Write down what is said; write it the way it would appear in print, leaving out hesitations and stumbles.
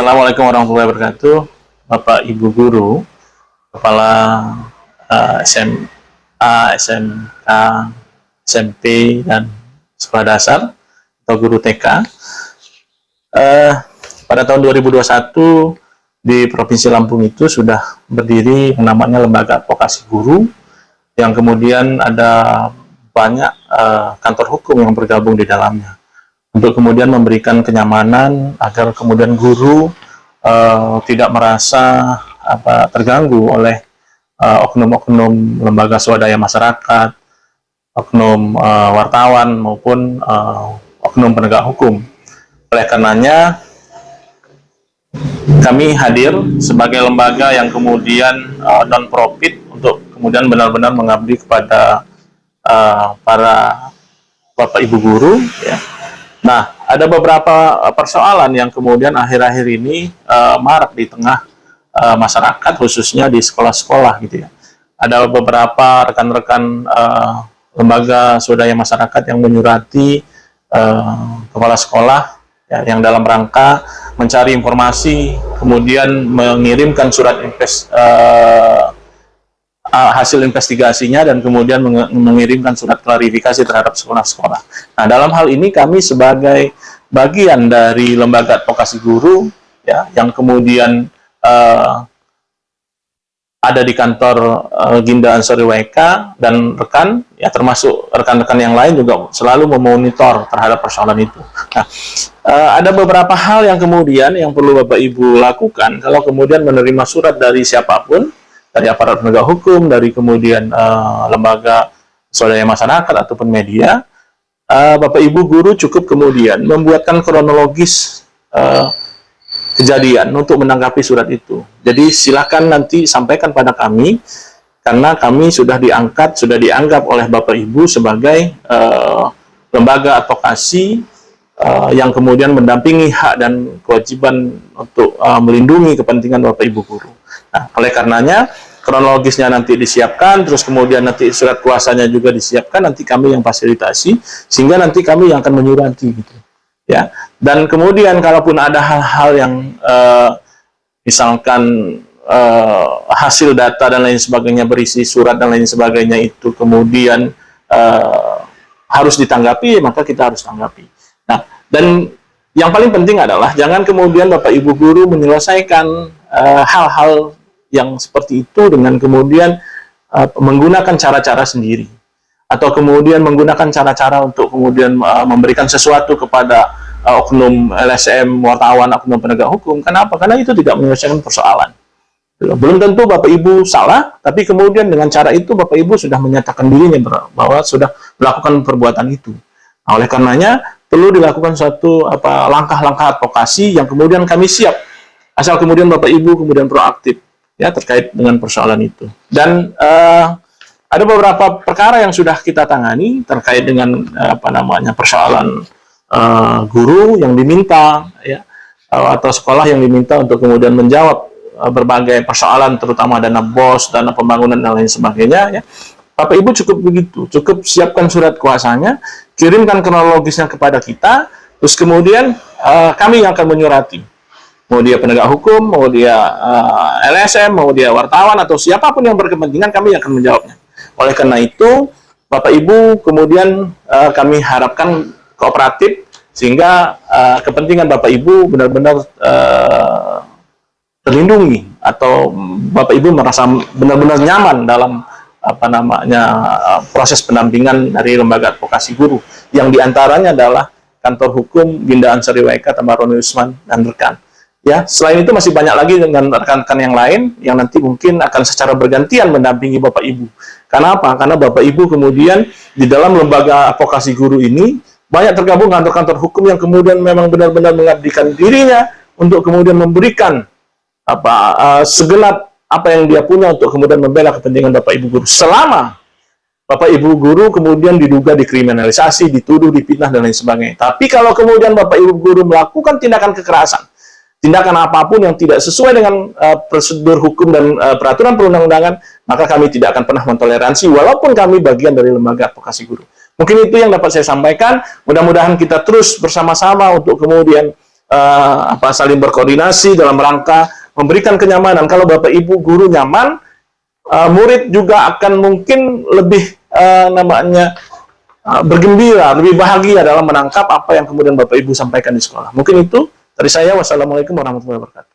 Assalamualaikum warahmatullahi wabarakatuh. Bapak Ibu Guru, Kepala SMA, SMK, SMP, dan Sekolah Dasar atau Guru TK. Pada tahun 2021 di Provinsi Lampung itu sudah berdiri yang namanya Lembaga Advokasi Guru, yang kemudian ada banyak kantor hukum yang bergabung di dalamnya, untuk kemudian memberikan kenyamanan agar kemudian guru tidak merasa terganggu oleh oknum-oknum lembaga swadaya masyarakat, oknum wartawan maupun oknum penegak hukum. Oleh karenanya kami hadir sebagai lembaga yang kemudian non-profit untuk kemudian benar-benar mengabdi kepada para Bapak Ibu guru, ya. Nah, ada beberapa persoalan yang kemudian akhir-akhir ini marak di tengah masyarakat, khususnya di sekolah-sekolah gitu ya. Ada beberapa rekan-rekan lembaga swadaya masyarakat yang menyurati kepala sekolah ya, yang dalam rangka mencari informasi, kemudian mengirimkan surat hasil investigasinya dan kemudian mengirimkan surat klarifikasi terhadap sekolah-sekolah. Nah, dalam hal ini kami sebagai bagian dari Lembaga Advokasi Guru ya, yang kemudian ada di kantor Ginda Ansori WK dan rekan ya, termasuk rekan-rekan yang lain juga selalu memonitor terhadap persoalan itu. Nah, ada beberapa hal yang kemudian yang perlu Bapak Ibu lakukan kalau kemudian menerima surat dari siapapun, dari aparat penegak hukum, dari kemudian lembaga swadaya masyarakat ataupun media. Bapak Ibu guru cukup kemudian membuatkan kronologis kejadian untuk menanggapi surat itu. Jadi silakan nanti sampaikan pada kami, karena kami sudah dianggap oleh Bapak Ibu sebagai lembaga advokasi yang kemudian mendampingi hak dan kewajiban untuk melindungi kepentingan Bapak Ibu guru. Nah, oleh karenanya kronologisnya nanti disiapkan, terus kemudian nanti surat kuasanya juga disiapkan, nanti kami yang fasilitasi, sehingga nanti kami yang akan menyurati gitu ya. Dan kemudian kalaupun ada hal-hal yang misalkan hasil data dan lain sebagainya, berisi surat dan lain sebagainya itu kemudian harus ditanggapi, maka kita harus tanggapi. Nah, dan yang paling penting adalah jangan kemudian Bapak Ibu guru menyelesaikan hal-hal yang seperti itu dengan kemudian menggunakan cara-cara sendiri, atau kemudian menggunakan cara-cara untuk kemudian memberikan sesuatu kepada oknum LSM, wartawan, oknum penegak hukum. Kenapa? Karena itu tidak menyelesaikan persoalan. Belum tentu Bapak Ibu salah, tapi kemudian dengan cara itu Bapak Ibu sudah menyatakan dirinya bahwa sudah melakukan perbuatan itu. Nah, oleh karenanya perlu dilakukan suatu langkah-langkah advokasi yang kemudian kami siap, asal kemudian Bapak Ibu kemudian proaktif ya terkait dengan persoalan itu. Dan ada beberapa perkara yang sudah kita tangani terkait dengan persoalan guru yang diminta ya, atau sekolah yang diminta untuk kemudian menjawab berbagai persoalan, terutama dana BOS, dana pembangunan dan lain sebagainya ya. Bapak Ibu cukup begitu, cukup siapkan surat kuasanya, kirimkan kronologisnya kepada kita, terus kemudian kami yang akan menyurati. Mau dia penegak hukum, mau dia LSM, mau dia wartawan, atau siapapun yang berkepentingan, kami akan menjawabnya. Oleh karena itu, Bapak Ibu kemudian kami harapkan kooperatif, sehingga kepentingan Bapak Ibu benar-benar terlindungi, atau Bapak Ibu merasa benar-benar nyaman dalam proses pendampingan dari Lembaga Advokasi Guru, yang diantaranya adalah kantor hukum Ginda Ansori WK, Tamaroni Usman, dan rekan. Ya, selain itu masih banyak lagi dengan rekan-rekan yang lain yang nanti mungkin akan secara bergantian mendampingi Bapak Ibu. Karena apa? Karena Bapak Ibu kemudian di dalam Lembaga Advokasi Guru ini banyak tergabung kantor-kantor hukum yang kemudian memang benar-benar mengabdikan dirinya untuk kemudian memberikan segenap apa yang dia punya untuk kemudian membela kepentingan Bapak Ibu guru. Selama Bapak Ibu guru kemudian diduga dikriminalisasi, dituduh, dipitnah dan lain sebagainya. Tapi kalau kemudian Bapak Ibu guru melakukan tindakan kekerasan, tindakan apapun yang tidak sesuai dengan prosedur hukum dan peraturan perundang-undangan, maka kami tidak akan pernah mentoleransi, walaupun kami bagian dari Lembaga Advokasi Guru. Mungkin itu yang dapat saya sampaikan. Mudah-mudahan kita terus bersama-sama untuk kemudian saling berkoordinasi dalam rangka memberikan kenyamanan. Kalau Bapak Ibu guru nyaman, murid juga akan mungkin lebih bergembira, lebih bahagia dalam menangkap apa yang kemudian Bapak Ibu sampaikan di sekolah. Mungkin itu dari saya. Wassalamualaikum warahmatullahi wabarakatuh.